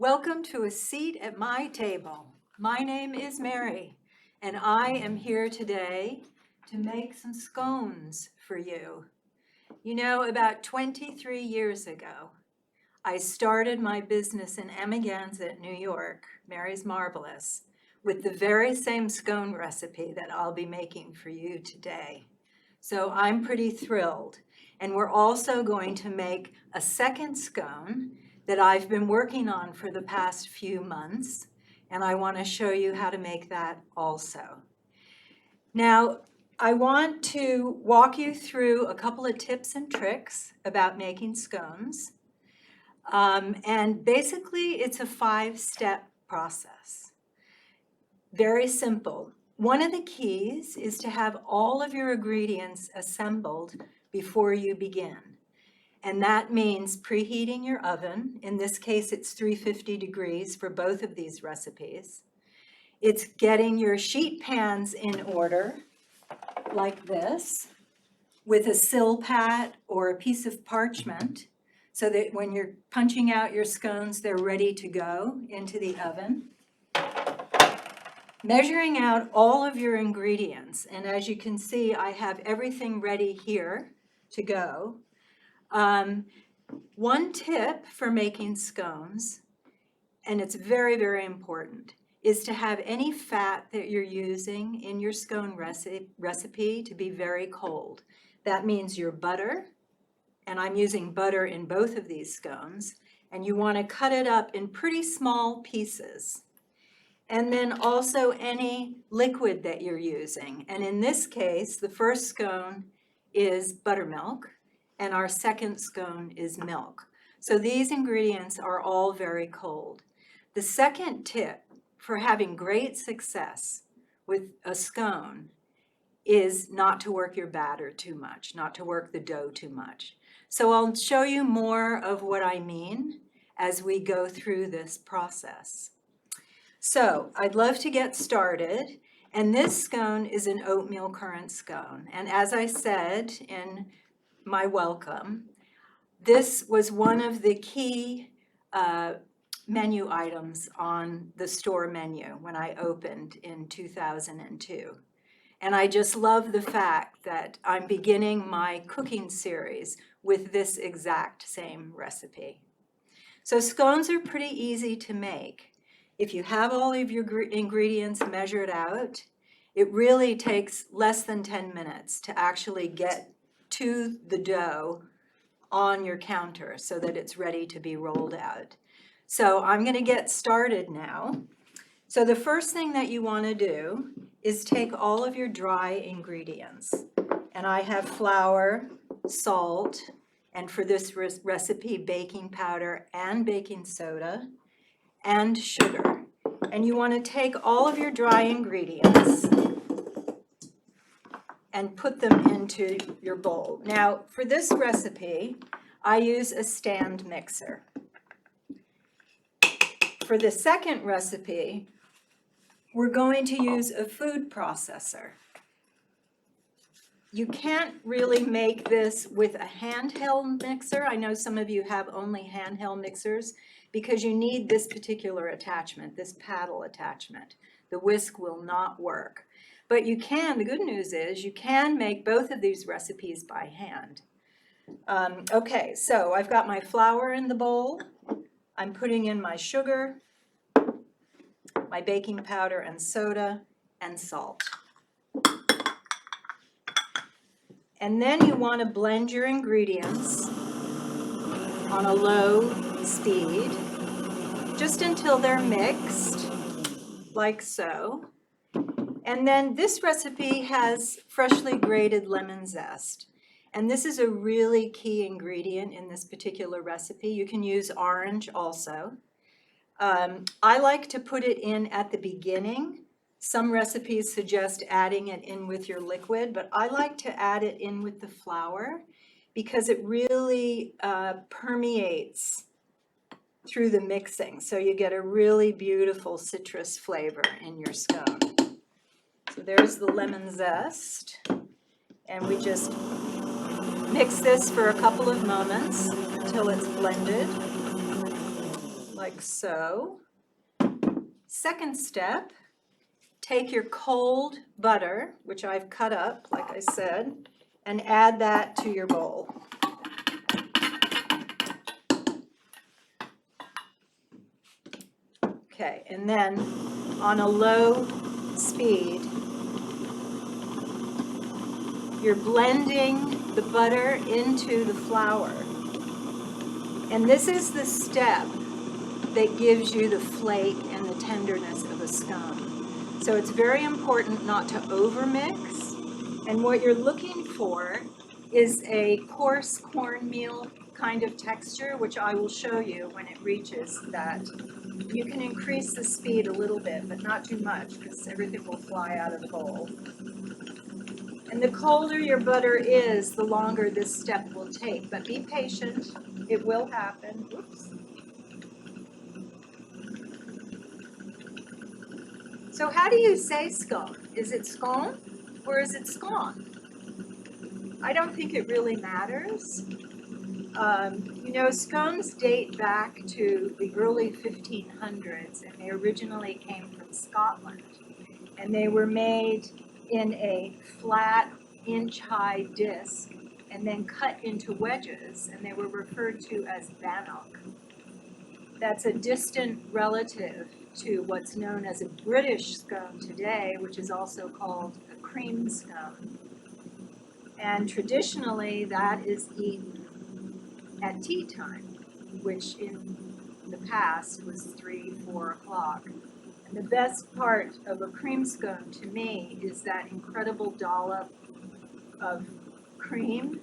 Welcome to a seat at my table. My name is Mary, and I am here today to make some scones for you. You know, about 23 years ago, I started my business in Amagansett, New York, Mary's Marvelous, with the very same scone recipe that I'll be making for you today. So I'm pretty thrilled. And we're also going to make a second scone that I've been working on for the past few months, and I want to show you how to make that also. Now, I want to walk you through a couple of tips and tricks about making scones. And basically, it's a 5-step process. Very simple. One of the keys is to have all of your ingredients assembled before you begin. And that means preheating your oven. In this case, it's 350 degrees for both of these recipes. It's getting your sheet pans in order, like this, with a Silpat or a piece of parchment, so that when you're punching out your scones, they're ready to go into the oven. Measuring out all of your ingredients, and as you can see, I have everything ready here to go. One tip for making scones, and it's very, very important, is to have any fat that you're using in your scone recipe to be very cold. That means your butter, and I'm using butter in both of these scones, and you want to cut it up in pretty small pieces. And then also any liquid that you're using. And in this case, the first scone is buttermilk, and our second scone is milk. So these ingredients are all very cold. The second tip for having great success with a scone is not to work your batter too much, not to work the dough too much. So I'll show you more of what I mean as we go through this process. So I'd love to get started, and this scone is an oatmeal currant scone. And as I said in my welcome, this was one of the key menu items on the store menu when I opened in 2002. And I just love the fact that I'm beginning my cooking series with this exact same recipe. So scones are pretty easy to make. If you have all of your ingredients measured out, it really takes less than 10 minutes to actually get to the dough on your counter so that it's ready to be rolled out. So I'm going to get started now. So the first thing that you want to do is take all of your dry ingredients. And I have flour, salt, and for this recipe, baking powder and baking soda, and sugar. And you want to take all of your dry ingredients and put them into your bowl. Now, for this recipe, I use a stand mixer. For the second recipe, we're going to use a food processor. You can't really make this with a handheld mixer. I know some of you have only handheld mixers because you need this particular attachment, this paddle attachment. The whisk will not work. But you can, the good news is, you can make both of these recipes by hand. Okay, so I've got my flour in the bowl. I'm putting in my sugar, my baking powder and soda, and salt. And then you want to blend your ingredients on a low speed, just until they're mixed, like so. And then this recipe has freshly grated lemon zest. And this is a really key ingredient in this particular recipe. You can use orange also. I like to put it in at the beginning. Some recipes suggest adding it in with your liquid, but I like to add it in with the flour because it really permeates through the mixing. So you get a really beautiful citrus flavor in your scone. So there's the lemon zest. And we just mix this for a couple of moments until it's blended, like like so. Second step, take your cold butter, which I've cut up, like I said, and add that to your bowl. Okay, and then on a low speed, you're blending the butter into the flour. And this is the step that gives you the flake and the tenderness of a scone. So it's very important not to overmix. And what you're looking for is a coarse cornmeal kind of texture, which I will show you when it reaches that. You can increase the speed a little bit, but not too much, because everything will fly out of the bowl. And the colder your butter is, the longer this step will take. But be patient, it will happen. Oops. So how do you say scone? Is it scone or is it scone? I don't think it really matters. You know, scones date back to the early 1500s, and they originally came from Scotland. And they were made in a flat, inch-high disc, and then cut into wedges, and they were referred to as bannock. That's a distant relative to what's known as a British scone today, which is also called a cream scone. And traditionally, that is eaten at tea time, which in the past was 3, 4 o'clock. And the best part of a cream scone to me is that incredible dollop of cream,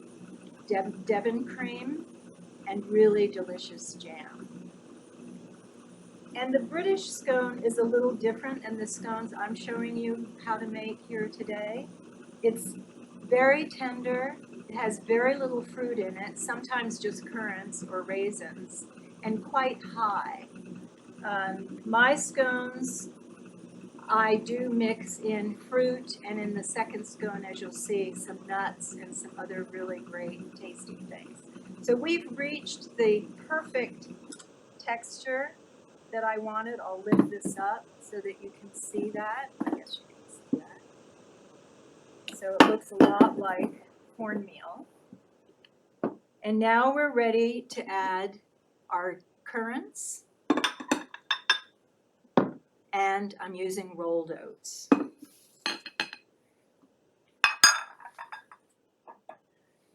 Devon cream, and really delicious jam. And the British scone is a little different than the scones I'm showing you how to make here today. It's very tender. It has very little fruit in it, sometimes just currants or raisins, and quite high. My scones, I do mix in fruit, and in the second scone, as you'll see, some nuts and some other really great tasting things. So we've reached the perfect texture that I wanted. I'll lift this up so that you can see that. I guess you can see that. So it looks a lot like cornmeal. And now we're ready to add our currants. And I'm using rolled oats.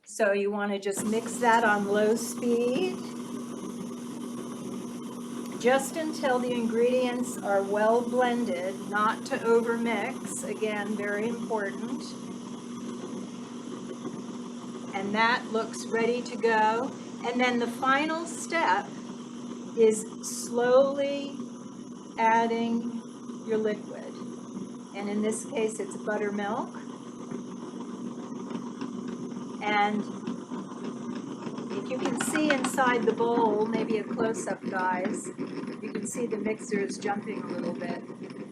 So you want to just mix that on low speed, just until the ingredients are well blended, not to overmix, again, very important. And that looks ready to go. And then the final step is slowly adding your liquid. And in this case, it's buttermilk. And if you can see inside the bowl, maybe a close-up, guys, you can see the mixer is jumping a little bit.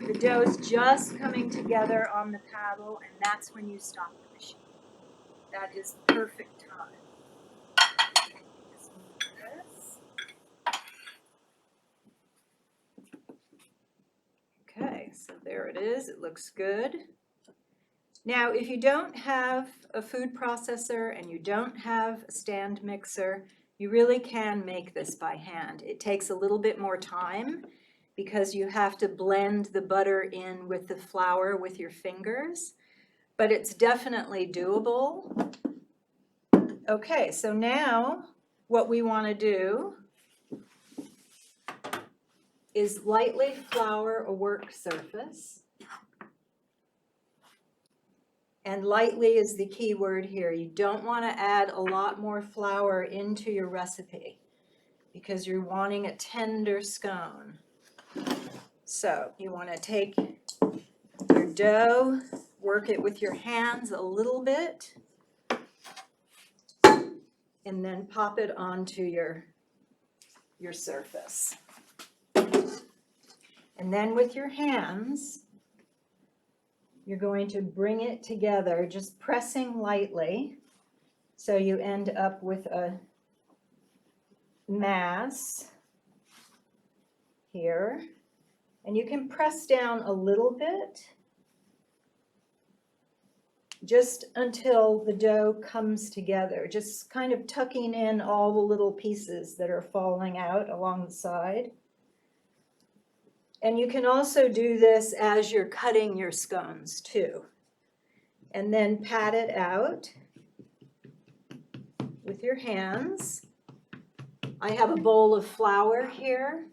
The dough is just coming together on the paddle, and that's when you stop the machine. That is the perfect time. Okay, so there it is. It looks good. Now, if you don't have a food processor and you don't have a stand mixer, you really can make this by hand. It takes a little bit more time because you have to blend the butter in with the flour with your fingers, but it's definitely doable. Okay, so now what we want to do is lightly flour a work surface. And lightly is the key word here. You don't want to add a lot more flour into your recipe because you're wanting a tender scone. So you want to take your dough, work it with your hands a little bit, and then pop it onto your surface. And then with your hands, you're going to bring it together, just pressing lightly, so you end up with a mass. here. And you can press down a little bit, just until the dough comes together, just kind of tucking in all the little pieces that are falling out along the side. And you can also do this as you're cutting your scones too. And then pat it out with your hands. I have a bowl of flour here,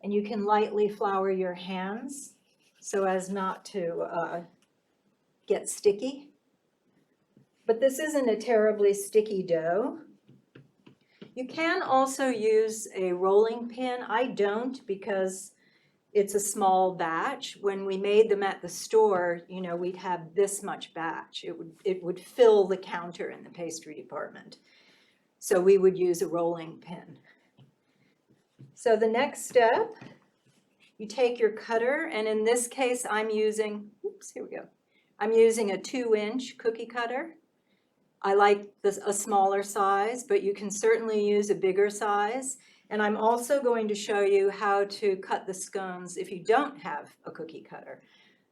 and you can lightly flour your hands so as not to get sticky. But this isn't a terribly sticky dough. You can also use a rolling pin. I don't, because it's a small batch. When we made them at the store, you know, we'd have this much batch. It would fill the counter in the pastry department. So we would use a rolling pin. So the next step, you take your cutter, and in this case I'm using, I'm using a 2-inch cookie cutter. I like a smaller size, but you can certainly use a bigger size. And I'm also going to show you how to cut the scones if you don't have a cookie cutter.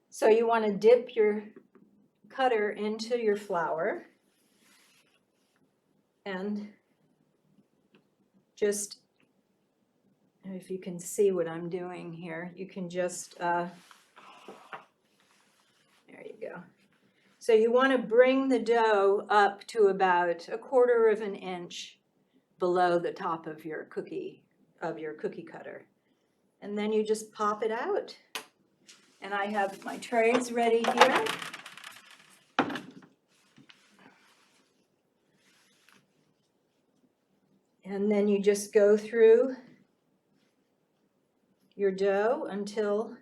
So you want to dip your cutter into your flour and just, if you can see what I'm doing here, you can just, there you go. So you want to bring the dough up to about 1/4 of an inch below the top of your cookie cutter. And then you just pop it out. And I have my trays ready here. And then you just go through your dough until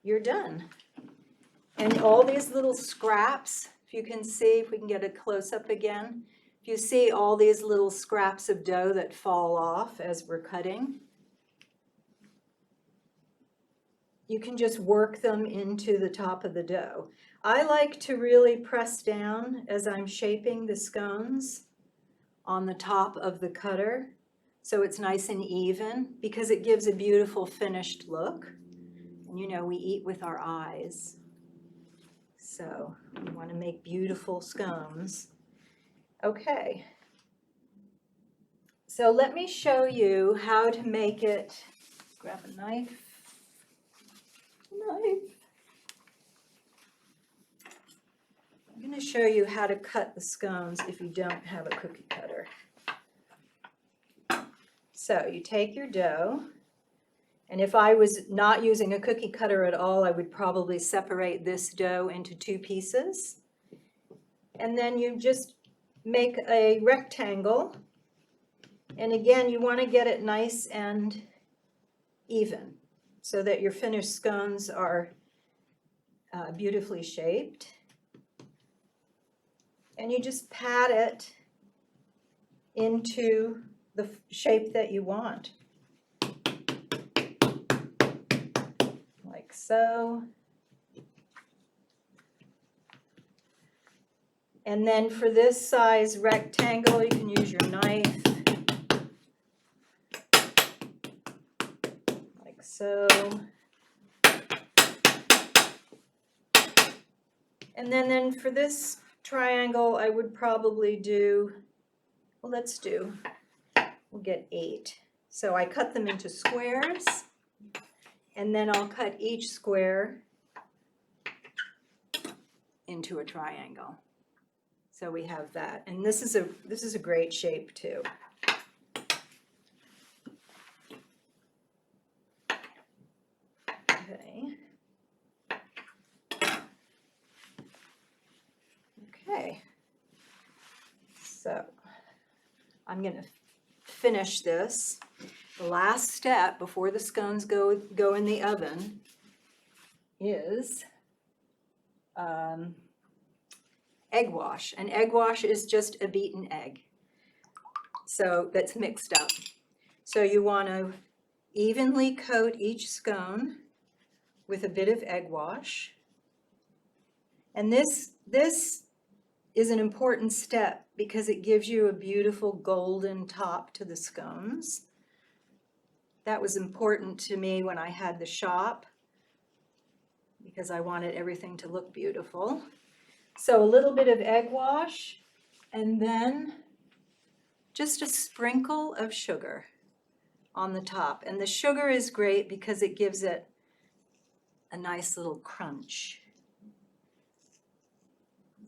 you're done. And all these little scraps, if you can see, if we can get a close-up again, if you see all these little scraps of dough that fall off as we're cutting, you can just work them into the top of the dough. I like to really press down as I'm shaping the scones on the top of the cutter so it's nice and even, because it gives a beautiful finished look. And you know, we eat with our eyes. So we want to make beautiful scones. Okay. So let me show you how to make it. Grab a knife. I'm going to show you how to cut the scones if you don't have a cookie cutter. So you take your dough, and if I was not using a cookie cutter at all, I would probably separate this dough into 2 pieces. And then you just make a rectangle. And again, you want to get it nice and even so that your finished scones are beautifully shaped. And you just pat it into the shape that you want. Like so. And then for this size rectangle, you can use your knife. Like so. And then for this triangle, I would probably do, well, we'll get 8. So I cut them into squares, and then I'll cut each square into a triangle. So we have that, and this is a great shape too. Okay. Okay. So I'm going to finish this. The last step before the scones go in the oven is egg wash. And egg wash is just a beaten egg. So that's mixed up. So you want to evenly coat each scone with a bit of egg wash. And this is an important step because it gives you a beautiful golden top to the scones. That was important to me when I had the shop because I wanted everything to look beautiful. So a little bit of egg wash and then just a sprinkle of sugar on the top. And the sugar is great because it gives it a nice little crunch.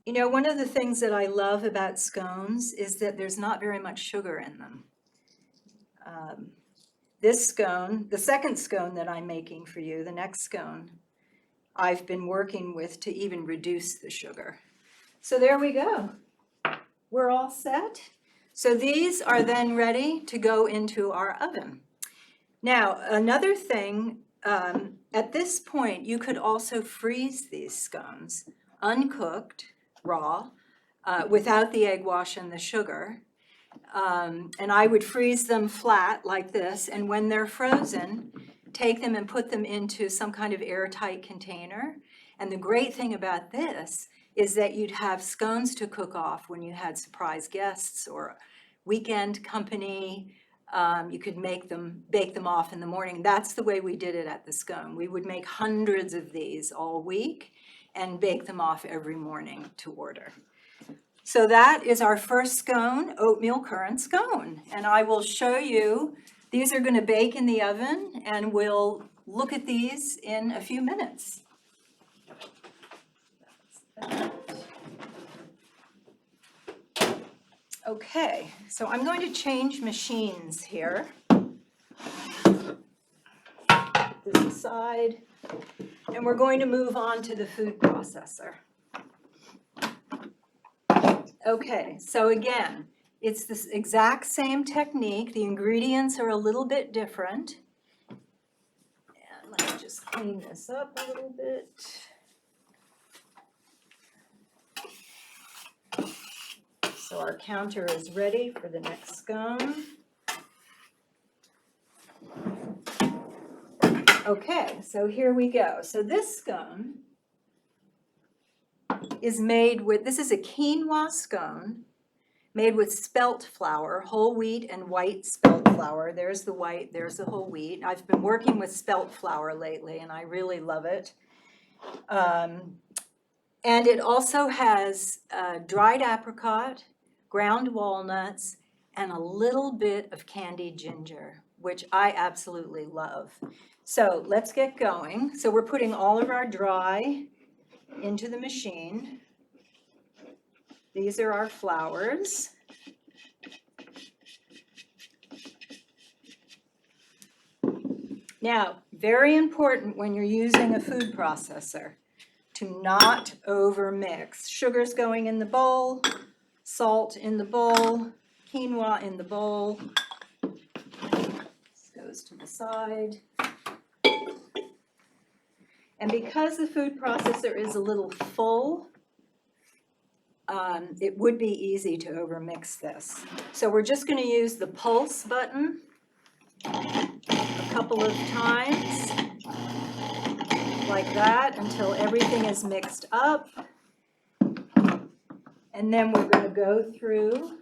You know, one of the things that I love about scones is that there's not very much sugar in them. This scone, the second scone that I'm making for you, the next scone, I've been working with to even reduce the sugar. So there we go. We're all set. So these are then ready to go into our oven. Now, another thing, at this point, you could also freeze these scones, uncooked, raw, without the egg wash and the sugar. And I would freeze them flat like this, and when they're frozen, take them and put them into some kind of airtight container. And the great thing about this is that you'd have scones to cook off when you had surprise guests or weekend company. You could bake them off in the morning. That's the way we did it at the Scone. We would make hundreds of these all week and bake them off every morning to order. So that is our first scone, oatmeal currant scone. And I will show you, these are going to bake in the oven, and we'll look at these in a few minutes. Okay, so I'm going to change machines here. Put this aside, and we're going to move on to the food processor. Okay, so again, it's this exact same technique. The ingredients are a little bit different. And let me just clean this up a little bit. So our counter is ready for the next scone. Okay, so here we go. So this scone is made with, this is a quinoa scone made with spelt flour, whole wheat and white spelt flour. There's the white, there's the whole wheat. I've been working with spelt flour lately and I really love it. And it also has dried apricot, ground walnuts, and a little bit of candied ginger, which I absolutely love. So let's get going. So we're putting all of our dry into the machine. These are our flours. Now, very important when you're using a food processor to not over mix. Sugar's going in the bowl, salt in the bowl, quinoa in the bowl. This goes to the side. And because the food processor is a little full, it would be easy to overmix this. So we're just going to use the pulse button a couple of times, like that, until everything is mixed up. And then we're going to go through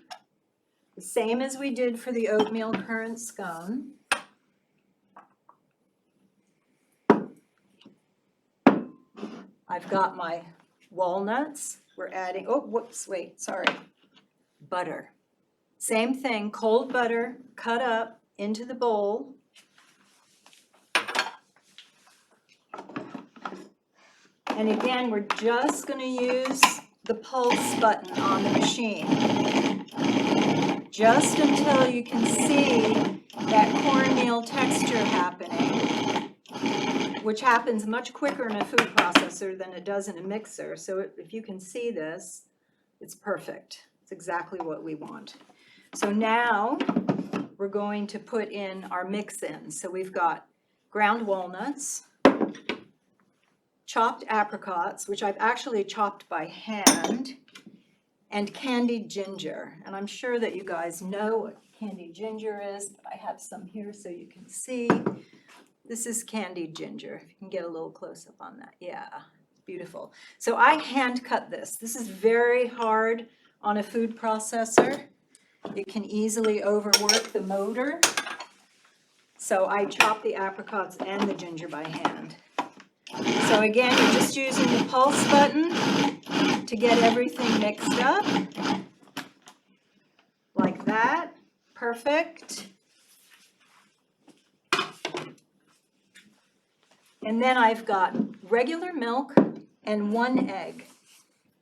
the same as we did for the oatmeal currant scone. I've got my walnuts. We're adding, oh, whoops, wait, sorry. Butter. Same thing, cold butter, cut up into the bowl. And again, we're just going to use the pulse button on the machine. Just until you can see that cornmeal texture happening, which happens much quicker in a food processor than it does in a mixer. So if you can see this, it's perfect. It's exactly what we want. So now we're going to put in our mix-in. So we've got ground walnuts, chopped apricots, which I've actually chopped by hand, and candied ginger. And I'm sure that you guys know what candied ginger is, but I have some here so you can see. This is candied ginger. You can get a little close up on that. Yeah, beautiful. So I hand cut this. This is very hard on a food processor. It can easily overwork the motor. So I chop the apricots and the ginger by hand. So again, you're just using the pulse button to get everything mixed up. Like that. Perfect. And then I've got regular milk and 1 egg.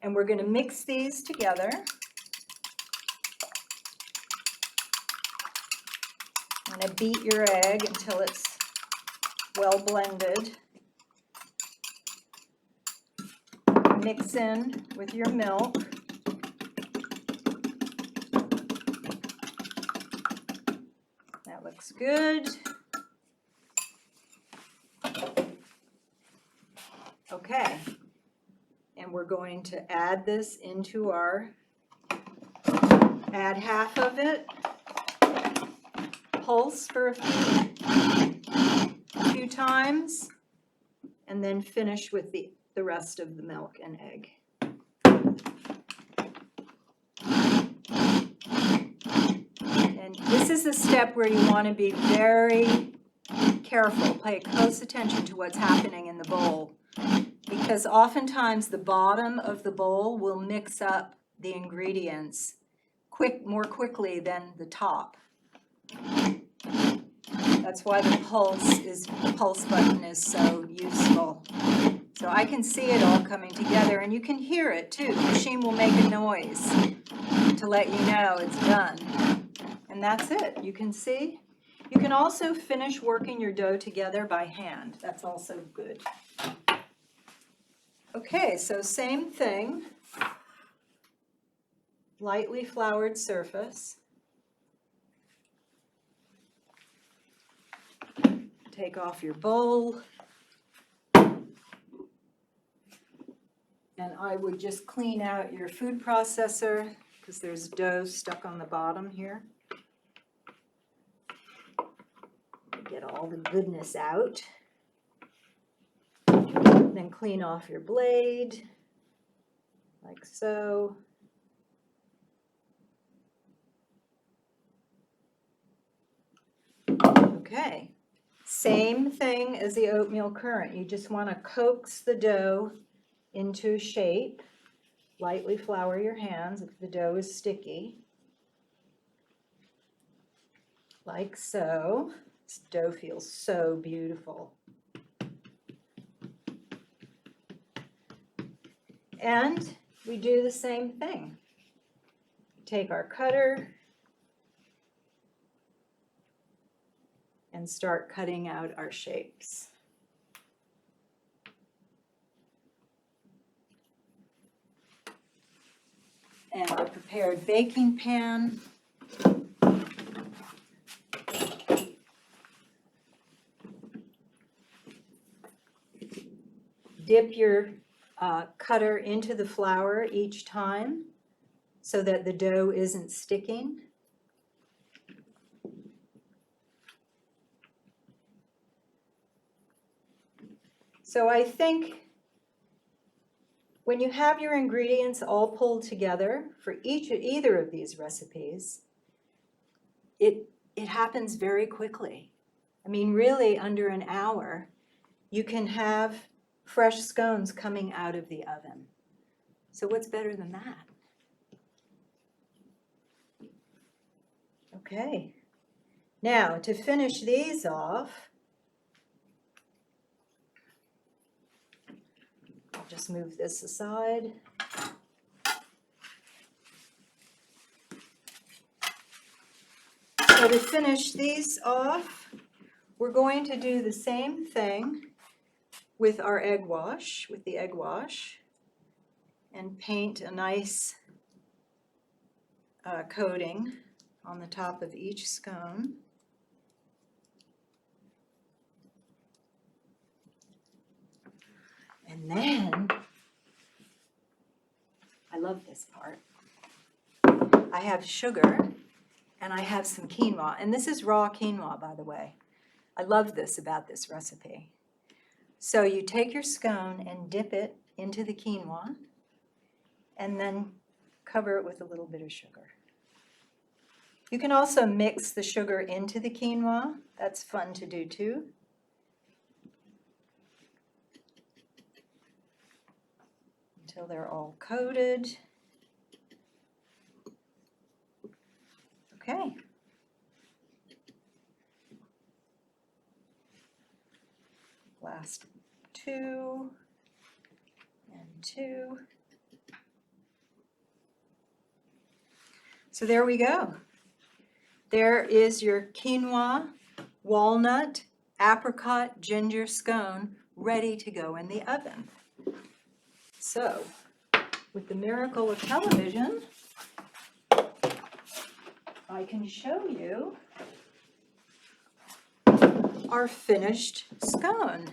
And we're going to mix these together. I'm going to beat your egg until it's well blended. Mix in with your milk. That looks good. Okay. And we're going to add this into add half of it, pulse for a few times, and then finish with the rest of the milk and egg. And this is the step where you want to be very careful, pay close attention to what's happening in the bowl, because oftentimes the bottom of the bowl will mix up the ingredients more quickly than the top. That's why the pulse button is so useful. So I can see it all coming together, and you can hear it too. The machine will make a noise to let you know it's done. And that's it. You can see. You can also finish working your dough together by hand. That's also good. Okay, so same thing. Lightly floured surface. Take off your bowl. And I would just clean out your food processor because there's dough stuck on the bottom here. Get all the goodness out. Then clean off your blade, like so. Okay, same thing as the oatmeal current. You just want to coax the dough into shape. Lightly flour your hands if the dough is sticky. Like so. This dough feels so beautiful. And we do the same thing. Take our cutter and start cutting out our shapes. And our prepared baking pan. Dip your cutter into the flour each time so that the dough isn't sticking. So I think when you have your ingredients all pulled together for either of these recipes, it happens very quickly. I mean, really under an hour, you can have fresh scones coming out of the oven. So what's better than that? Okay. Now, to finish these off, I'll just move this aside. So to finish these off, we're going to do the same thing with our egg wash, with the egg wash, and paint a nice coating on the top of each scone. And then, I love this part, I have sugar and I have some quinoa. And this is raw quinoa, by the way. I love this about this recipe. So you take your scone and dip it into the quinoa and then cover it with a little bit of sugar. You can also mix the sugar into the quinoa. That's fun to do too. Until they're all coated. Okay. Last 2 and 2. So there we go. There is your quinoa, walnut, apricot, ginger scone ready to go in the oven. So, with the miracle of television, I can show you our finished scone.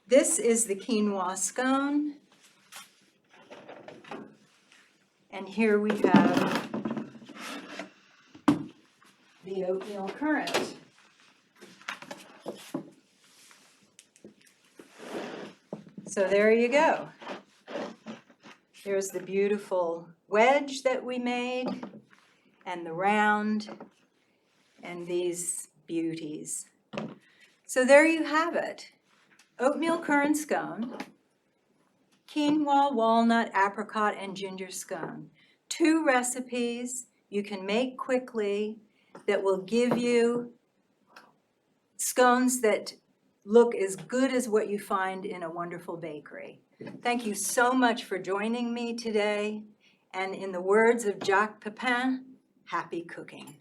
This is the quinoa scone. And here we have the oatmeal currant. So there you go. There's the beautiful wedge that we made, and the round, and these beauties. So there you have it. Oatmeal currant scone, quinoa, walnut, apricot, and ginger scone. 2 recipes you can make quickly that will give you scones that look as good as what you find in a wonderful bakery. Thank you so much for joining me today. And in the words of Jacques Pepin, happy cooking.